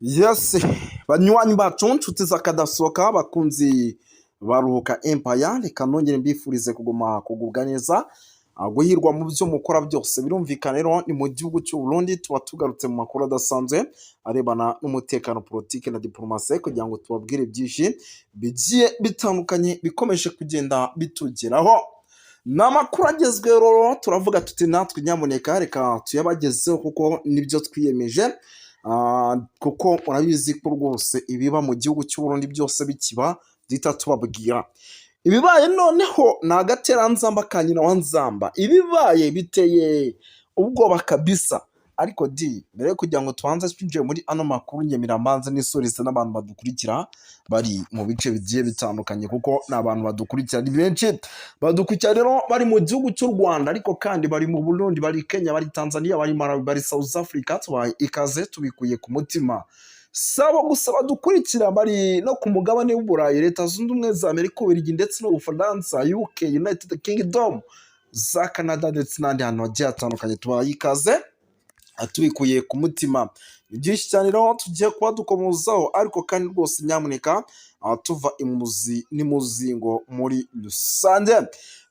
Yes, banywanyi bacu nshuti z'akadasohoka bakunzi baruhuka empire, reka nongere mbifurize kugubwa neza, guhirwa mu byo mukora byose. Birumvikana rero ni mu gihugu cy'u Burundi, tuba tugarutse mu makuru adasanzwe arebana n'umutekano, politike na diplomasi, kugira ngo tubabwire byinshi bigiye bitandukanye bikomeje kugenda bitugeraho. Ni amakuru agezweho rero, turavuga tuti natwe nyamuneka reka tuyabagezeho kuko nibyo twiyemeje. Kuko urabizi ko rwose ibiba mu gihugu cy'u Burundi byose bikiba duhita tubabwira. Ibibaye noneho ni agateranzamba ka nyina wa nzamba, ibibaye biteye ubwoba kabisa. Ariko mbere yo kugira ngo tubanze twinjiye muri ano makuru, ngemera mbanze n'isurize n'abantu badukurikira bari mu bice bigiye bitandukanye, kuko ni abantu badukurikira ni benshi. Badukurikira rero bari mu gihugu cy'u Rwanda, ariko kandi bari mu Burundi, bari Kenya, bari Tanzania, bari Malawi, bari South Africa. Tubaye ikaze tubikuye ku mutima. Saba gusa badukurikira bari no ku mugabane w'Uburayi, Leta Zunze Ubumwe za Amerika, Ububiligi ndetse n'Ubufaransa, UK, United Kingdom, za Canada ndetse n'ahandi hantu hagiye hatandukanye. Tubaye ikaze tubikuye ku mutima. Byinshi cyane rero tugiye kuba dukomozaho, ariko kandi rwose nyamuneka tuva imuzi n'imuzingo muri rusange.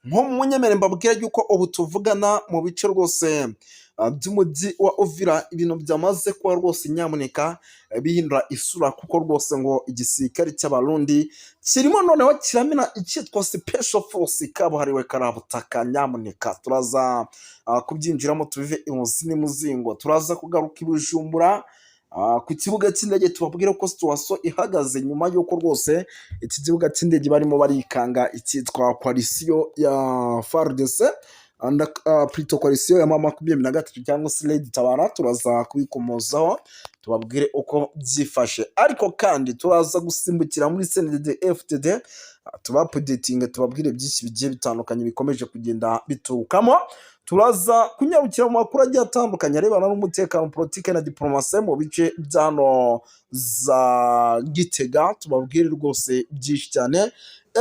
Nko munyemere mbabwira yuko ubu tuvugana mu bice rwose by'umujyi wa Uvira, ibintu byamaze kuba rwose nyamuneka bihindura isura, kuko rwose ngo igisirikare cy'abarundi kirimo noneho kiramena icyitwa special force kabuhariwe karabutaka. Nyamuneka turaza kubyinjiramo tubive imuzi n'imuzingo. Turaza kugaruka i Bujumbura ku kibuga cy'indege, tubabwire ko situation ihagaze nyuma y'uko rwose iki kibuga cy'indege barimo barikanga icyitwa coalition ya FARDC plutôt coalition ya M23 cyangwa se Red Tabara. Turaza kubikomozaho tubabwire uko byifashe, ariko kandi turaza gusimbukira muri CNDD FDD tubapudetinge, tubabwire byinshi bigiye bitandukanye bikomeje kugenda biturukamo. Turaza kunyarukira mu makuru agiye atandukanye arebana n'umutekano, politike na diplomasi mu bice byano za Gitega. Tubabwire rwose byinshi cyane.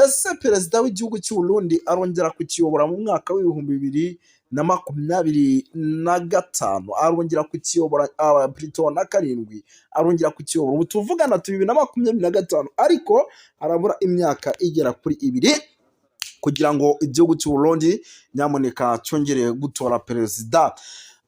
Ese perezida w'igihugu cy'u Burundi arongera kukiyobora mu mwaka w'2025, arongera kukiyobora plutôt na karindwi, arongera kukiyobora. Ubu tuvugana 2025, ariko harabura imyaka igera kuri 2 kugira ngo igihugu cy'u Burundi nyamuneka cyongere gutora perezida.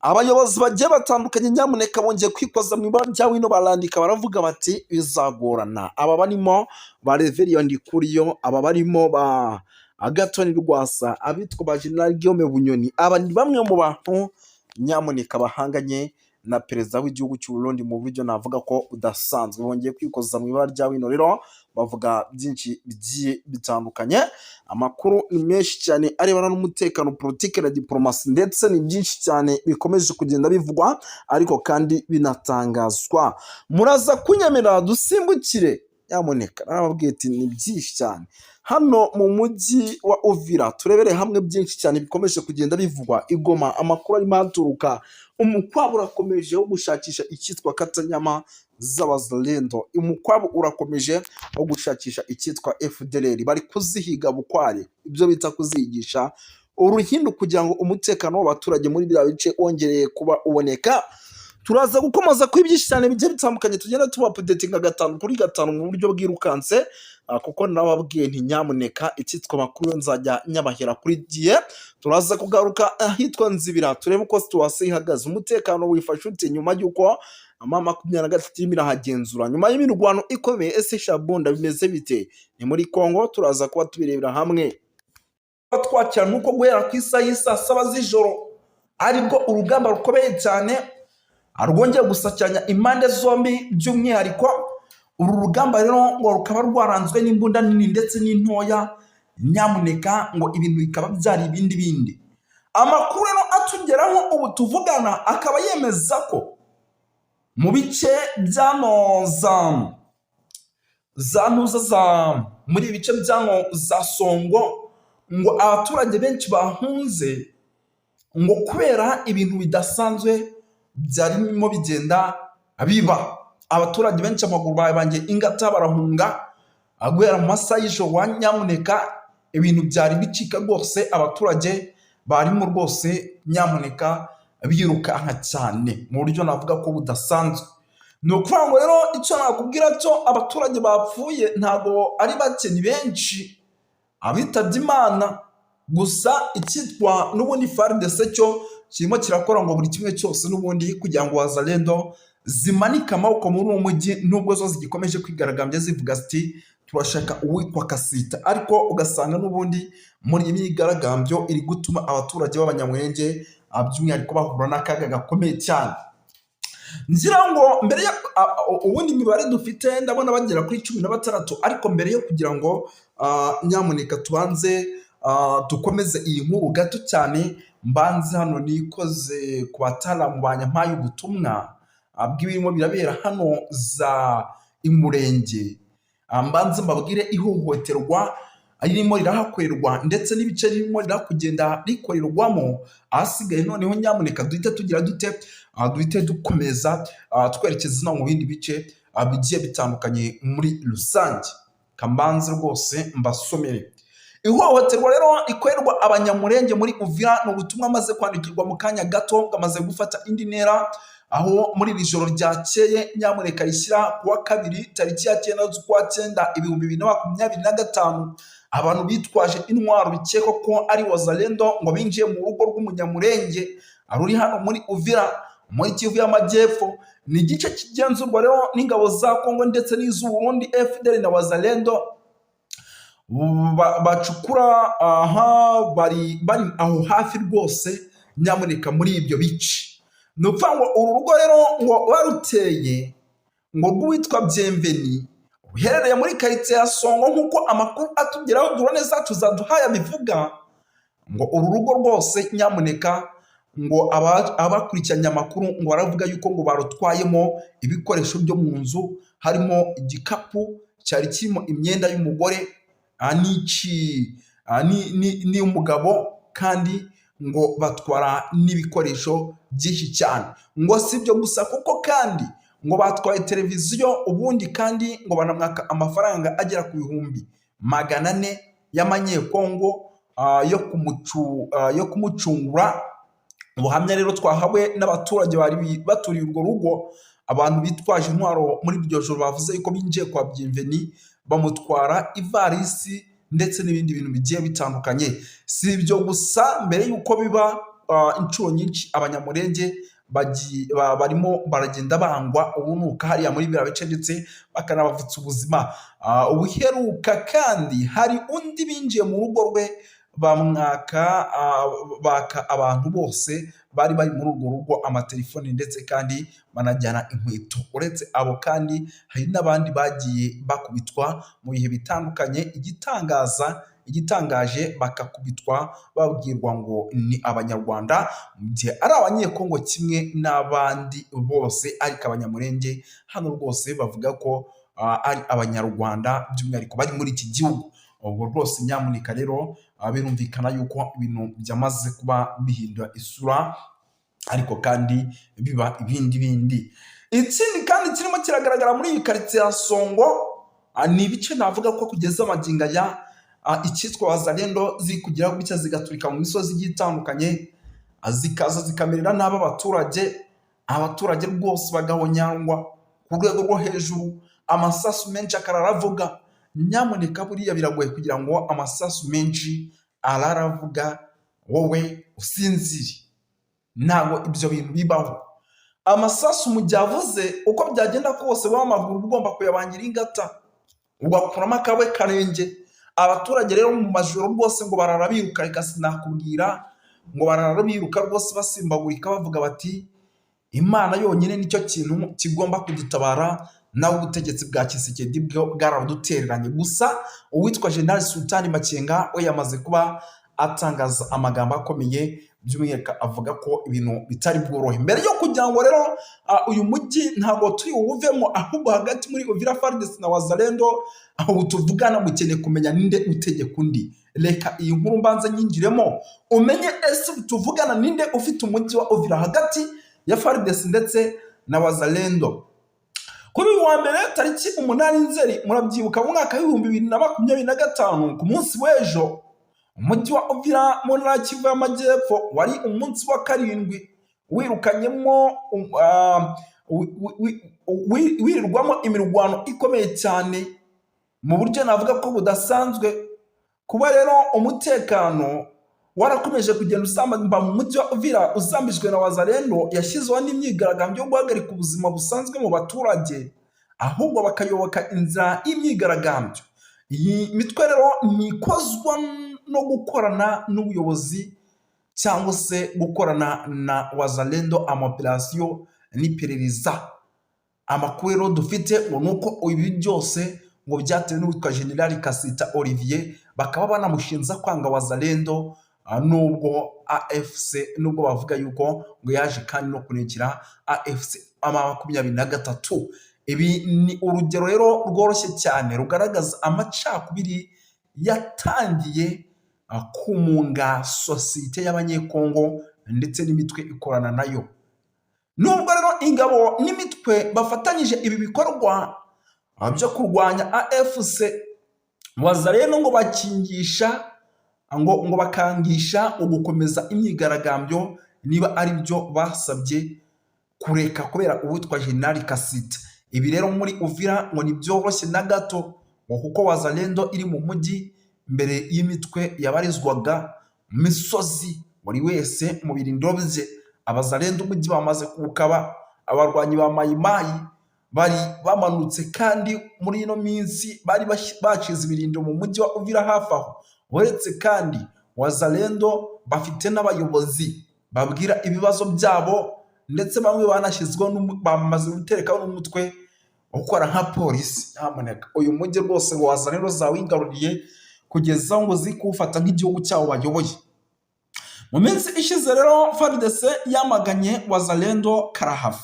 Abayobozi bagiye batandukanye nyamuneka bongeye kwikoza mu ibara rya wino, barandika baravuga bati bizagorana. Aba barimo ba Reverien Ndikuriyo, aba barimo ba Agathon Rwasa, abitwa ba General Guillaume Bunyoni, aba ni bamwe mu bantu nyamuneka bahanganye na perezida w'igihugu cy'u Burundi mu buryo navuga ko udasanzwe. Bongeye kwikoza mu ibara rya wino rero, bavuga byinshi bigiye bitandukanye. Amakuru ni menshi cyane arebana n'umutekano, politike na diplomasi, ndetse ni byinshi cyane bikomeje kugenda bivugwa ariko kandi binatangazwa. Muraza kunyemera dusimbukire nyamuneka, narababwiye ati ni byinshi cyane hano mu mujyi wa Uvira. Turebere hamwe byinshi cyane bikomeje kugenda bivugwa i Goma. Amakuru arimo aturuka, umukwabu urakomeje wo gushakisha icyitwa katanyama z'abazalendo. Umukwabu urakomeje wo gushakisha icyitwa FDLR, bari kuzihiga bukware, ibyo bita kuzigisha uruhindu, kugira ngo umutekano w'abaturage muri bya bice wongereye kuba uboneka. Turaza gukomoza kuri byinshi cyane bigiye bitandukanye, tugenda tubapudetinga 5 kuri 5 mu buryo bwirukanse, kuko nababwiye nti nyamuneka icyitwa makuru nzajya nyabahera kuri giye. Turaza kugaruka ahitwa Nzibira, turebe uko situation ihagaze, umutekano wifashe ute nyuma y'uko M23 irahagenzura, nyuma y'imirwano ikomeye. Ese Shabunda bimeze bite ni muri Kongo? Turaza kuba tubirebera hamwe. Twakira nuko guhera ku isaha y'isa 7 z'ijoro aribwo urugamba rukomeye cyane arwongeye gusacyanya impande zombi. By'umwihariko uru rugamba rero ngo rukaba rwaranzwe n'imbunda nini ndetse n'intoya. Nyamuneka ngo ibintu bikaba byari ibindi. Amakuru rero atugeraho ubu tuvugana akaba yemeza ko mu bice byano za muri ibice byano za Songo, ngo abaturage benshi bahunze ngo kubera ibintu bidasanzwe byarimo bigenda biba. Abaturage benshi amaguru babangiye ingata barahunga guhera mu masaha y'ijoro. Nyamuneka ibintu byari bicika rwose, abaturage barimo rwose nyamuneka birukanka cyane mu buryo navuga ko budasanzwe. ni ukuvuga ngo rero icyo nakubwira cyo abaturage bapfuye ntabwo ari bake, ni benshi abitabye Imana. Gusa icyitwa n'ubundi FARDC cyo kirimo kirakora ngo buri kimwe cyose n'ubundi kugira ngo Wazalendo zimanike amaboko muri uwo mujyi, nubwo zo zigikomeje kwigaragambya zivuga ziti turashaka uwitwa Kasita, ariko ugasanga n'ubundi muri iyi myigaragambyo iri gutuma abaturage b'Abanyamulenge by'umwihariko bahura n'akaga gakomeye cyane. Ngira ngo mbere ya ubundi imibare dufite ndabona bagera kuri 16, ariko mbere yo kugira ngo nyamuneka tubanze dukomeze iyi nkuru gato cyane, mbanze hano nikoze ku bataramu banyampaye ubutumwa bw'ibirimo birabera hano za Imurenge, mbanze mbabwire ihohoterwa ririmo rirahakorerwa ndetse n'ibice ririmo rirakugenda rikorerwamo. Ahasigaye noneho nyamuneka duhite tugira duhite dukomeza twerekeza no mu bindi bice bigiye bitandukanye muri rusange. Kambanze rwose mbasomere ihohoterwa rero ikorerwa Abanyamulenge muri Uvira. Ni ubutumwa maze kwandikirwa mu kanya gato bwamaze gufata indi ntera, aho muri iri joro ryakeye nyamuneka rishyira kuwa kabiri tariki ya 9 z'ukwa 9 2025 abantu bitwaje intwaro bikekwa ko ari Wazalendo ngo binjiye mu rugo rw'Umunyamulenge ruri hano muri Uvira muri Kivu y'Amajyepfo. Ni igice kigenzurwa rero n'ingabo za Kongo ndetse n'iz'u Burundi FDL na Wazalendo bacukura bari aho hafi rwose nyamuneka muri ibyo bice. Ni ukuvuga ngo uru rugo rero ngo baruteye ngo rwitwa Bienveni uherereye muri quartier ya Songo, nk'uko amakuru atugeraho drone zacu zaduhaye bivuga ngo uru rugo rwose nyamuneka ngo abakurikiranye amakuru ngo baravuga yuko ngo barutwayemo ibikoresho byo mu nzu, harimo igikapu cyari kirimo imyenda y'umugore n'iy'umugabo, kandi ngo batwara n'ibikoresho byinshi cyane. Ngo si ibyo gusa kuko kandi ngo batwaye televiziyo, ubundi kandi ngo banamwaka amafaranga agera ku 400 y'amanyekongo yo kumucungura. Ubuhamya rero twahawe n'abaturage bari baturiye urwo rugo, abantu bitwaje intwaro muri iryo joro bavuze yuko binjiye kwa Bienveni bamutwara ivarisi ndetse n'ibindi bintu bigiye bitandukanye. Si ibyo gusa, mbere yuko biba inshuro nyinshi Abanyamulenge barimo baragenda bangwa ubunuka hariya muri biriya bice ndetse bakanabavutsa ubuzima. Ubuheruka kandi hari undi binjiye mu rugo rwe baka abantu bose bari muri urwo rugo amatelefoni ndetse kandi banajyana inkweto. Uretse abo kandi hari n'abandi bagiye bakubitwa mu bihe bitandukanye. Igitangaje bakakubitwa babwirwa ngo ni Abanyarwanda, mu gihe ari Abanyekongo kimwe n'abandi bose, ariko Abanyamulenge hano rwose bavuga ko ari Abanyarwanda by'umwihariko bari muri iki gihugu. Ubwo rwose nyamuneka rero birumvikana yuko ibintu byamaze kuba bihindura isura, ariko kandi biba ibindi. Ikindi kandi kirimo kiragaragara muri iyi quartier ya Songo ni ibice navuga ko kugeza amaginga ya icyitwa Wazalendo ziri kugira gutya zigaturika mu misozi igiye itandukanye, zikaza zikamerera n'aba abaturage rwose bagahonyangwa ku rwego rwo hejuru, amasasu menshi akararavuga. Nyamuneka buriya biragoye kugira ngo amasasu menshi araravuga wowe usinzire, ntabwo ibyo bintu bibaho. Amasasu mu gihe avuze uko byagenda kose w'amaguru ugomba kuyabangira ingata ugakuramo akawe karenge. Abaturage rero mu majoro rwose ngo barara biruka, reka sinakubwira ngo barara biruka rwose basimbagurika bavuga bati Imana yonyine nicyo kintu kigomba kudutabara, nawe ubutegetsi bwa Kisekedi bwaradutereranye. Gusa uwitwa General Sultani Makenga we yamaze kuba atangaza amagambo akomeye, by'umwihariko avuga ko ibintu bitari bworohe. Mbere yo kugira ngo rero uyu mujyi ntabwo turi uwuvemo, ahubwo hagati muri Uvira FARDC na Wazalendo aho tuvugana mukeneye kumenya ninde utegeka undi. Reka iyi nkuru mbanze nyingiremo umenye ese tuvugana ninde ufite umujyi wa Uvira hagati ya FARDC ndetse na Wazalendo. Kuri uyu wa mbere tariki 8 Nzeri murabyibuka mu mwaka wa 2025 ku munsi w'ejo, umujyi wa Uvira mu ntara Kivu y'Amajyepfo wari umunsi wa 7 wirukanyemo wirirwamo imirwano ikomeye cyane mu buryo navuga ko budasanzwe. Kuba rero umutekano warakomeje kugenda usamba mu mujyi wa Uvira uzambijwe na Wazalendo, yashyizweho n'imyigaragambyo yo guhagarika ubuzima busanzwe mu baturage, ahubwo bakayoboka inzira y'imyigaragambyo. Iyi mitwe rero ntikozwa no gukorana n'ubuyobozi cyangwa se gukorana na Wazalendo amaoperasiyo n'iperereza. Amakuru rero dufite ngo nuko ibi byose ngo byatewe n'uwitwa General Kasita Olivier, bakaba banamushinza kwanga Wazalendo, nubwo AFC nubwo bavuga yuko ngo yaje kandi no kunekira AFC 23. Ibi ni urugero rero rworoshye cyane rugaragaza amacakubiri yatangiye kumunga sosiyete y'abanyekongo ndetse n'imitwe ikorana nayo. Nubwo rero ingabo n'imitwe bafatanyije ibi bikorwa byo kurwanya AFC, Wazalendo ngo bakingisha ngo bakangisha ugukomeza imyigaragambyo niba ari byo basabye kureka kubera uwitwa General Kasita. Ibi rero muri Uvira ngo nibyoroshye na gato, kuko Wazalendo iri mu mujyi mbere y'imitwe yabarizwaga mu misozi, buri wese mu birindiro bye. Abazalendo umujyi bamaze kuwukaba, abarwanyi ba mayimayi bari bamanutse kandi muri ino minsi bari bacize ibirindiro mu mujyi wa Uvira hafi aho. Uretse kandi Wazalendo bafite n'abayobozi babwira ibibazo byabo, ndetse bamwe banashyizweho bamaze guterekaho n'umutwe ukora nka polisi. Nyamuneka uyu mujyi rwose ngo Wazalendo zawigaruriye kugeza ngo zikuwufata nk'igihugu cyabo bayoboye. Mu minsi ishize rero FARDC yamaganye Wazalendo karahava,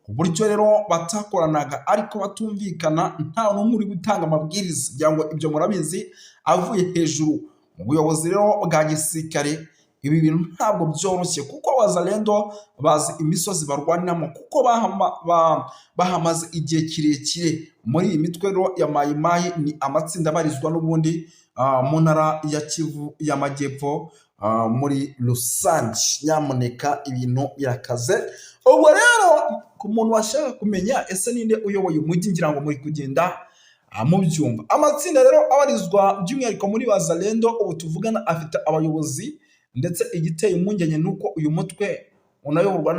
uburyo rero batakoranaga ariko batumvikana, nta n'umwe uri gutanga amabwiriza, kugira ngo ibyo murabizi avuye hejuru mu buyobozi rero bwa gisirikare. Ibi bintu ntabwo byoroshye kuko Wazalendo bazi imisozi barwaniramo, kuko bahamaze igihe kirekire. Muri iyi mitwe rero ya mayimayi ni amatsinda abarizwa n'ubundi mu ntara ya Kivu y'Amajyepfo, muri rusange. Nyamuneka ibintu birakaze. Ubwo rero ku muntu washaka kumenya ese ninde uyoboye umujyi, ngira ngo muri kugenda mu byumba. Amatsinda rero abarizwa by'umwihariko muri Wazalendo ubu tuvugana afite abayobozi, ndetse igiteye impungenge nuko uyu mutwe unayoborwa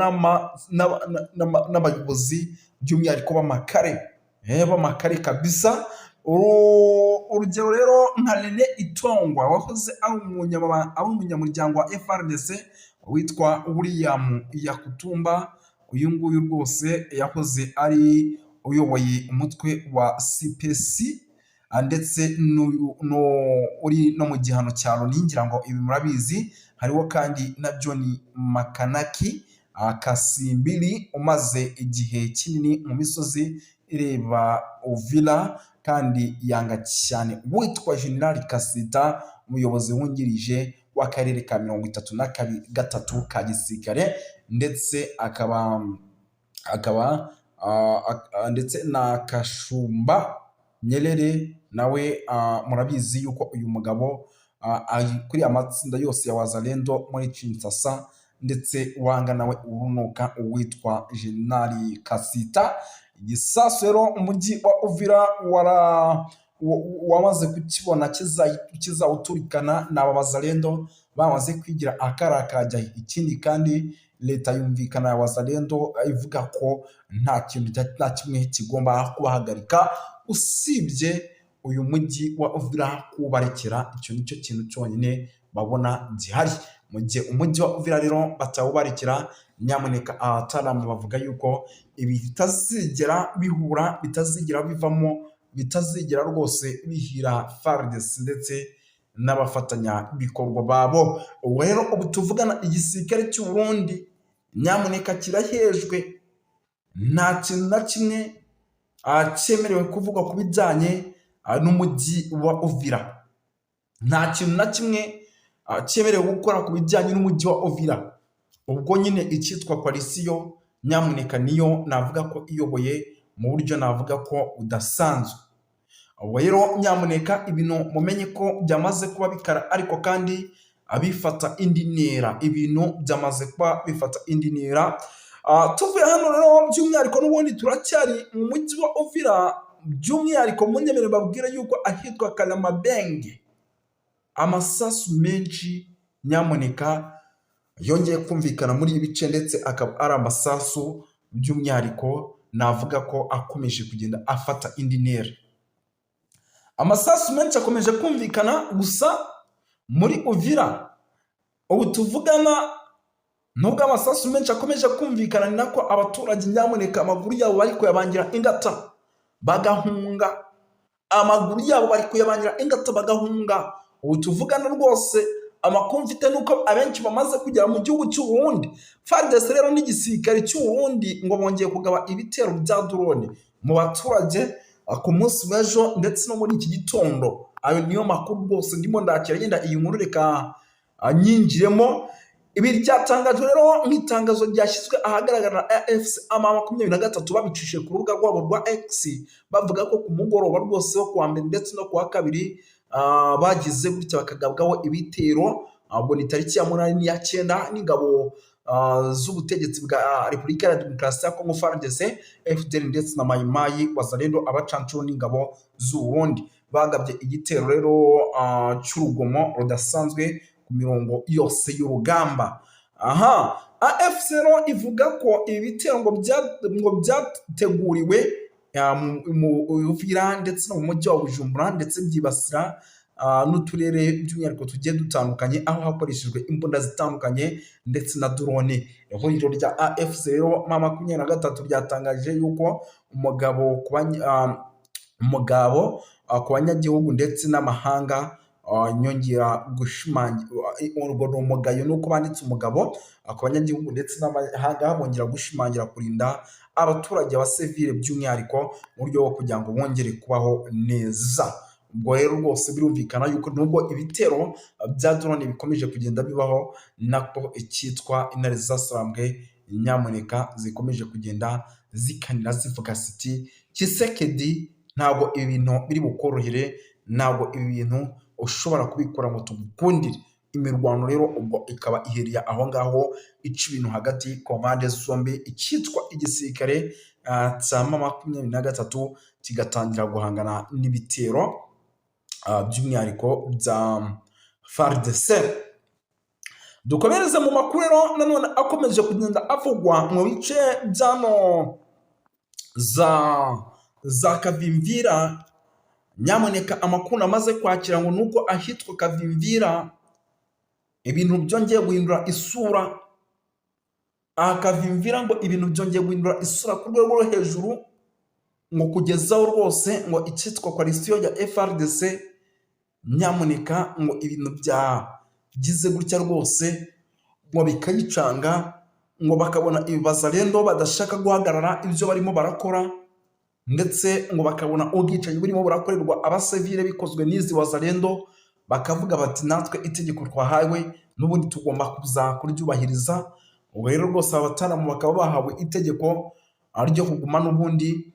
n'abayobozi by'umwihariko b'amakare kabisa. Urugero rero nka Rene Itongwa wahoze ari umunyamuryango wa FARDC witwa William Yakutumba. Uyu nguyu rwose yahoze ari uyoboye umutwe wa CPC, ndetse uri no mu gihano cya Loni, ngira ngo ibi murabizi. Hariho kandi na John Makanaki Kasimbiri umaze igihe kinini mu misozi ireba Uvira kandi yanga cyane witwa General Kasita, umuyobozi wungirije w'akarere ka 33 ka gisirikare, ndetse akaba ndetse na Kashumba Nyerere nawe. Murabizi yuko uyu mugabo kuri amatsinda yose ya Wazalendo muri Kinshasa, ndetse wanga nawe urunuka uwitwa General Kasita. Igisasu rero umujyi wa Uvira wamaze kukibona kizawuturikana n'aba Wazalendo bamaze kwigira akarakajya. Ikindi kandi leta yumvikana ya Wazalendo ivuga ko nta kintu na kimwe kigomba kubahagarika usibye uyu mujyi wa Uvira kubarekera. Icyo nicyo kintu cyonyine babona gihari. Mu gihe umujyi wa Uvira rero batawubarekera, nyamuneka abataramu bavuga yuko ibi bitazigera bihura, bitazigera bivamo, bitazigera rwose bihira FARDC ndetse n'abafatanya bikorwa babo. Ubu rero ubu tuvugana igisirikare cy'u Burundi nyamuneka kirahejwe, nta kintu na kimwe cyemerewe kuvuga ku bijyanye n'umujyi wa Uvira. Nta kintu na kimwe cyemerewe gukora ku bijyanye n'umujyi wa Uvira. Ubwo nyine icyitwa koalisiyo nyamuneka niyo navuga ko iyoboye mu buryo navuga ko udasanzwe. Ubwo rero nyamuneka ibintu mumenye ko byamaze kuba bikara, ariko kandi abifata indi ntera. Ibintu byamaze kuba bifata indi ntera. tuvuye hano rero by'umwihariko n'ubundi turacyari mu mujyi wa Uvira, by'umwihariko mu nyemere babwira yuko ahitwa Kalamabenge amasasu menshi nyamuneka yongeye kumvikana muri ibi bice, ndetse akaba ari amasasu by'umwihariko navuga ko akomeje kugenda afata indi ntera. Amasasu menshi akomeje kumvikana gusa muri Uvira ubu tuvugana, nubwo amasasu menshi akomeje kumvikana, ni nako abaturage nyamuneka amaguru yabo bari kuyabangira ingata bagahunga, amaguru yabo bari kuyabangira ingata bagahunga. Ubu tuvugana rwose amakuru mfite nuko abenshi bamaze kugera mu gihugu cy'u Burundi. FARDC rero n'igisirikare cy'u Burundi ngo bongeye kugaba ibitero bya drone mu baturage ku munsi w'ejo ndetse no muri iki gitondo. Ayo niyo makuru rwose ndimo ndakira, yenda iyi nkuru reka nyinjiremo. Ibi ryatangajwe rero nk'itangazo ryashyizwe ahagaragara na AFC M23 babicishije ku rubuga rwabo rwa X, bavuga ko ku mugoroba rwose wo kuwa mbere ndetse no kuwa kabiri bagize gutya bakagabwaho ibitero. Ubwo ni tariki ya 8 n'iya 9 n'ingabo z'ubutegetsi bwa Repubulika ya Demokarasi ya Kongo FARDC, FDL ndetse na Mai Mai Wazalendo abacancuro n'ingabo z'u Burundi bagabye igitero rero cy'urugomo rudasanzwe ku mirongo yose y'urugamba. AFC rero ivuga ko ibi bitero ngo byateguriwe mu Uvira ndetse no mu mujyi wa Bujumbura, ndetse byibasira n'uturere by'umwihariko tugiye dutandukanye, aho hakoreshejwe imbunda zitandukanye ndetse na drone. Ihuriro rya AFC rero M23 ryatangaje yuko umugabo ku banyagihugu ndetse n'amahanga nyongera gushimangira urwo umugayo, nuko banditse umugabo ku banyagihugu ndetse n'amahanga bongera gushimangira kurinda abaturage ba civile by'umwihariko mu buryo bwo kugira ngo bongere kubaho neza. Ubwo rero rwose birumvikana yuko nubwo ibitero bya drone bikomeje kugenda bibaho, nako icyitwa intare zasarambwe nyamuneka zikomeje kugenda zikanira zivuga ziti Tshisekedi ntabwo ibi bintu biri bukorohere, ntabwo ibi bintu ushobora kubikora ngo tugukundire. Imirwano rero ubwo ikaba ihereye aho ngaho ica ibintu hagati ku mpande zombi, icyitwa igisirikare cya M23 kigatangira guhangana n'ibitero by'umwihariko bya FARDC. Dukomereze mu makuru rero nanone akomeje kugenda avugwa mu bice byano za Kavimvira. Nyamuneka amakuru amaze kwakira ngo nuko ahitwa Kavimvira ibintu byongeye guhindura isura. Kavimvira ngo ibintu byongeye guhindura isura ku rwego rwo hejuru, ngo kugezaho rwose ngo icyitwa coalition ya FARDC nyamuneka ngo ibintu byagize gutya rwose ngo bikayicanga, ngo bakabona Wazalendo badashaka guhagarara ibyo barimo barakora, ndetse ngo bakabona ubwicanyi burimo burakorerwa abasivile bikozwe n'izi Wazalendo, bakavuga bati natwe itegeko twahawe n'ubundi tugomba kuza kuryubahiriza. Ubwo rero rwose abataramu bakaba bahawe itegeko ryo kuguma n'ubundi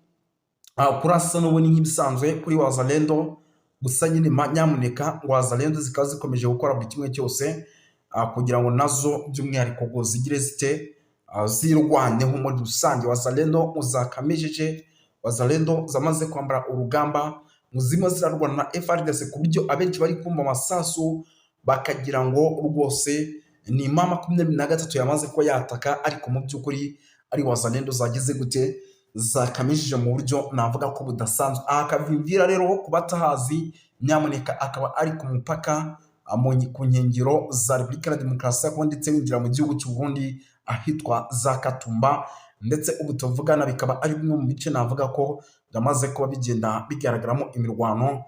kurasa n'ubundi nk'ibisanzwe kuri Wazalendo. Gusa nyine nyamuneka Wazalendo zikaba zikomeje gukora buri kimwe cyose kugira ngo nazo by'umwihariko ngo zigire zite zirwanyeho muri rusange. Wazalendo uzakamejeje, Wazalendo zamaze kwambara urugamba, muzima zirarwana na FARDC ku buryo abenshi bari kumva amasasu bakagira ngo rwose ni M23 yamaze ko yataka, ariko mu by'ukuri ari Wazalendo zagize gute zakamejeje mu buryo navuga ko budasanzwe. Kavimvira rero kubatahazi nyamuneka akaba ari ku mupaka ku nkengero za Repubulika ya Demokarasi ya Kongo, ndetse winjira mu gihugu cy'u Burundi ahitwa za Katumba, ndetse ubu tuvugana bikaba ari bimwe mu bice navuga ko byamaze kuba bigenda bigaragaramo imirwano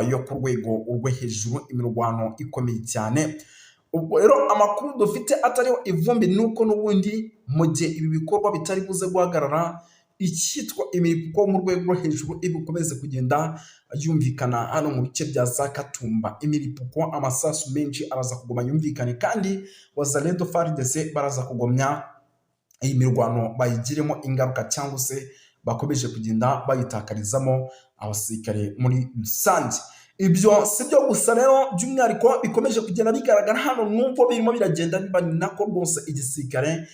yo ku rwego rwo hejuru, imirwano ikomeye cyane. Ubwo rero amakuru dufite atariho ivumbi nuko n'ubundi mu gihe ibi bikorwa bitari buze guhagarara, icyitwa imiripuko mu rwego rwo hejuru ibikomeze kugenda yumvikana hano mu bice bya za Katumba. Imiripuko amasasu menshi araza kugoma yumvikane, kandi Wazalendo FARDC baraza kugomya iyi mirwano bayigiremo ingaruka, cyangwa se bakomeje kugenda bayitakarizamo abasirikare muri rusange. ibyo si byo gusa rero by'umwihariko bikomeje kugenda bigaragara hano n'ubwo birimo biragenda biba nako rwose igisirikare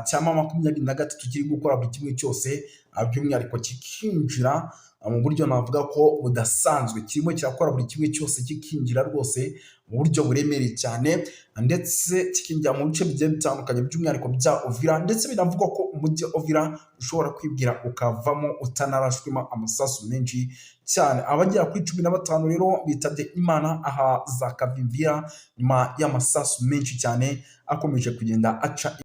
cya M23 kiri gukora buri kimwe cyose by'umwihariko kikinjira mu buryo navuga ko budasanzwe, kirimo kirakora buri kimwe cyose kikinjira rwose mu buryo buremereye cyane, ndetse kikinjira mu bice bigiye bitandukanye by'umwihariko bya Uvira, ndetse binavugwa ko umujyi Uvira ushobora kwibwira ukavamo utanarashwemo amasasu menshi cyane. Abagera kuri 15 rero bitabye Imana aha za Kavimvira nyuma y'amasasu menshi cyane akomeje kugenda aca